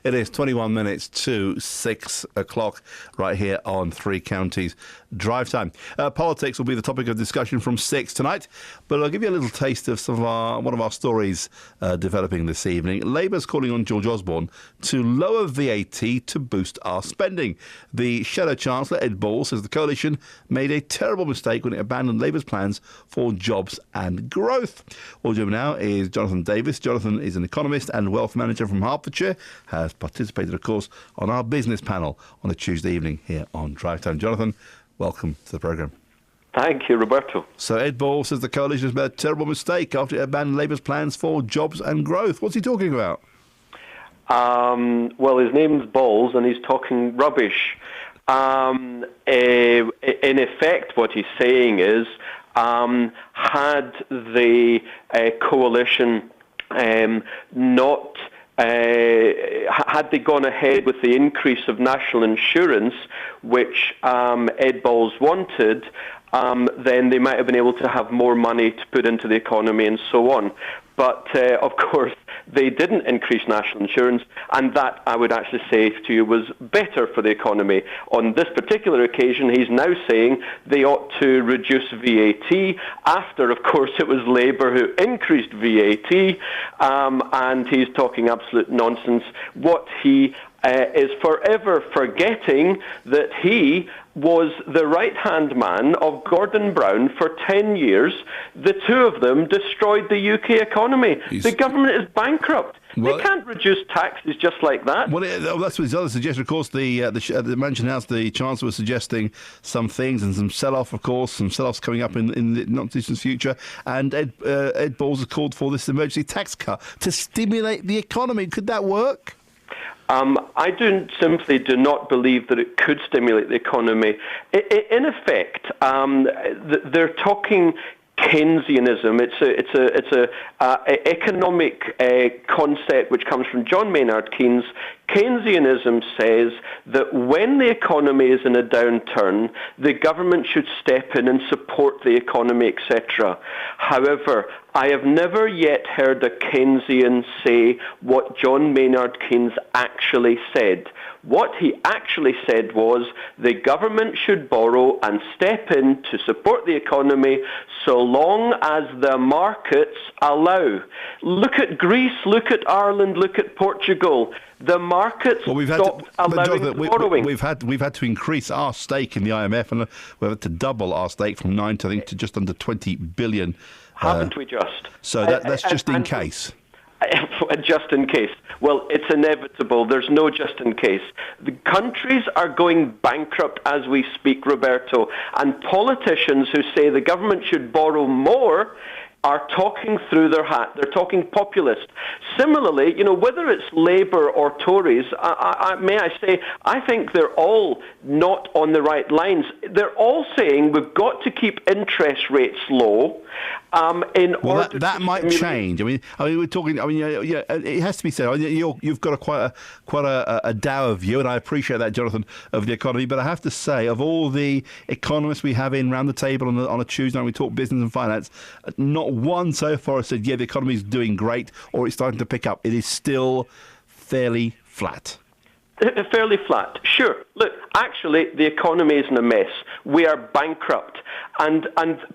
It is 21 minutes to 6 o'clock right here on Three Counties Drive Time. Politics will be the topic of discussion from 6 tonight, but I'll give you a little taste of one of our stories developing this evening. Labour's calling on George Osborne to lower VAT to boost our spending. The Shadow Chancellor, Ed Ball, says the coalition made a terrible mistake when it abandoned Labour's plans for jobs and growth. All joining now is Jonathan Davis. Jonathan is an economist and wealth manager from Hertfordshire, has participated, of course, on our business panel on a Tuesday evening here on Drive Time. Jonathan, welcome to the programme. Thank you, Roberto. So Ed Ball says the coalition has made a terrible mistake after it abandoned Labour's plans for jobs and growth. What's he talking about? Well, his name's Balls and he's talking rubbish. In effect, what he's saying is, had the coalition not had they gone ahead with the increase of national insurance, which Ed Balls wanted, then they might have been able to have more money to put into the economy and so on. But, of course, they didn't increase national insurance, and that, I would actually say to you, was better for the economy. On this particular occasion, he's now saying they ought to reduce VAT after, of course, it was Labour who increased VAT, and he's talking absolute nonsense. What he is forever forgetting that he was the right-hand man of Gordon Brown for 10 years. The two of them destroyed the UK economy. The government is bankrupt. They can't reduce taxes just like that. Well, that's what his other suggestion. Of course, the Mansion House, the Chancellor was suggesting some things and some sell-off, of course, some sell-offs coming up in the not-distant future. And Ed Balls has called for this emergency tax cut to stimulate the economy. Could that work? I simply do not believe that it could stimulate the economy. In effect, they're talking Keynesianism. It's a economic concept which comes from John Maynard Keynes. Keynesianism says that when the economy is in a downturn, the government should step in and support the economy, etc. However, I have never yet heard a Keynesian say what John Maynard Keynes actually said. What he actually said was the government should borrow and step in to support the economy so long as the markets allow. Look at Greece, look at Ireland, look at Portugal. The markets stopped allowing borrowing. We've had to increase our stake in the IMF, and we've had to double our stake from 9 to, I think, to just under 20 billion. Haven't we just? So that's just in case. Just in case. Well, it's inevitable. There's no just in case. The countries are going bankrupt as we speak, Roberto, and politicians who say the government should borrow more are talking through their hat. They're talking populist. Similarly, whether it's Labour or Tories, may I say, I think they're all not on the right lines. They're all saying we've got to keep interest rates low. That might change. I mean, we're talking. It has to be said. You've got quite a dour view, and I appreciate that, Jonathan, of the economy. But I have to say, of all the economists we have in round the table on a Tuesday, and we talk business and finance, not one so far has said, yeah, the economy is doing great or it's starting to pick up. It is still fairly flat. Fairly flat, sure. Look, actually, the economy is in a mess. We are bankrupt. And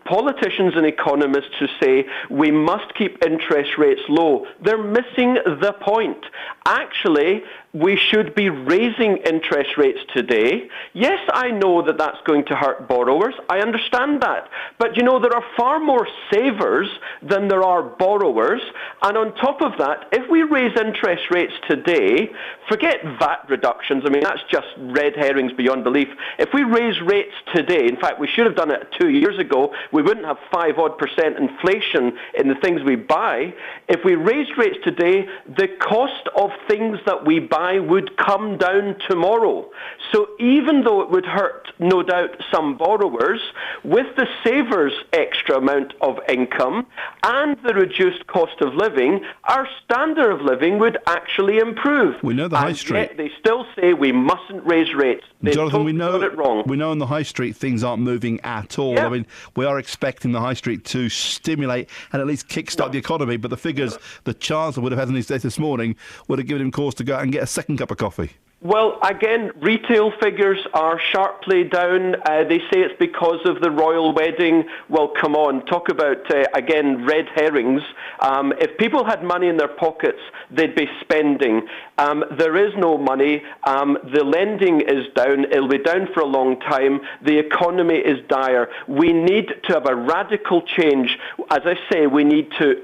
politicians and economists who say we must keep interest rates low, they're missing the point. Actually, we should be raising interest rates today. Yes, I know that that's going to hurt borrowers. I understand that. But, there are far more savers than there are borrowers. And on top of that, if we raise interest rates today, forget VAT reductions. I mean, that's just red herrings beyond belief. If we raise rates today, in fact, we should have done it 2 years ago, we wouldn't have 5% inflation in the things we buy. If we raised rates today, the cost of things that we buy would come down tomorrow. So even though it would hurt, no doubt, some borrowers, with the savers' extra amount of income and the reduced cost of living, our standard of living would actually improve. We know the high street. Yet they still say we mustn't raise rates. They Jonathan, got it wrong. We know on the high street things aren't moving at all. all. Yeah. I mean, we are expecting the high street to stimulate and at least kickstart the economy, but the figures the Chancellor would have had in his desk this morning would have given him cause to go out and get a second cup of coffee. Well, again, retail figures are sharply down. They say it's because of the royal wedding. Well, come on, talk about, again, red herrings. If people had money in their pockets, they'd be spending. There is no money. The lending is down. It'll be down for a long time. The economy is dire. We need to have a radical change. As I say, we need to,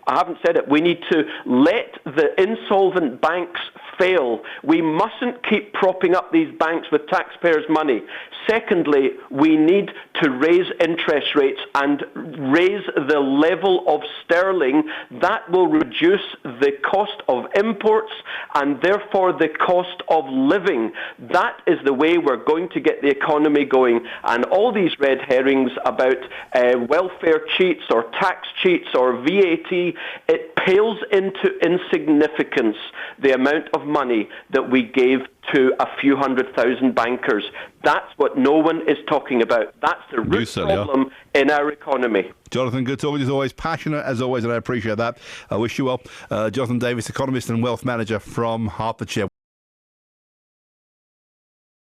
I haven't said it, we need to let the insolvent banks fail. We mustn't keep propping up these banks with taxpayers' money. Secondly, we need to raise interest rates and raise the level of sterling. That will reduce the cost of imports and therefore the cost of living. That is the way we're going to get the economy going. And all these red herrings about welfare cheats or tax cheats or VAT, it pales into insignificance the amount of money that we gave to a few 100,000 bankers. That's what no one is talking about. That's the root problem in our economy. Jonathan, good talking as always. Passionate as always, and I appreciate that. I wish you well. Jonathan Davis, economist and wealth manager from Hertfordshire.